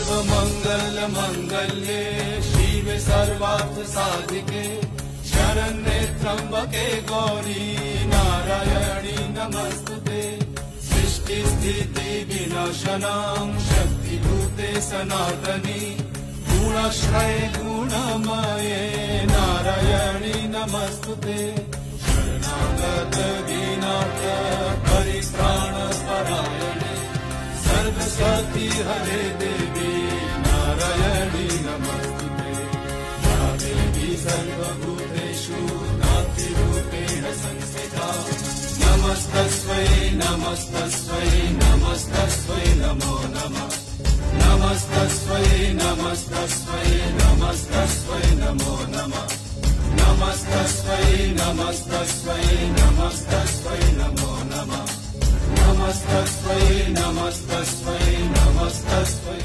सर्वमंगल मंगल्ये शिवे सर्वार्थ साधिके शरण्ये त्र्यंबके गौरी नारायणी नमस्तुते। सृष्टि स्थिति विनाशनां शक्तिभूते सनातनी गुणाश्रये गुणमये नारायणी नमस्तुते। शरणागत दीनार्थ परित्राणपरायणे सर्वसती हरे देवी नारायणी नमस्तुते। या देवी सर्वभूतेषु नातिरूपेण संस्थिता नमस्तस्मै नमस्तस्मै नमस्तस्मै नमो नमः। नमस्तस्मै नमस्तस्मै नमस्तस्मै नमो नमः। नमस्तस्मै नमस्तस्मै नमस्तस्मै नमो नमः। नमस्तस्मै नमस्तस्मै नमस्तस्मै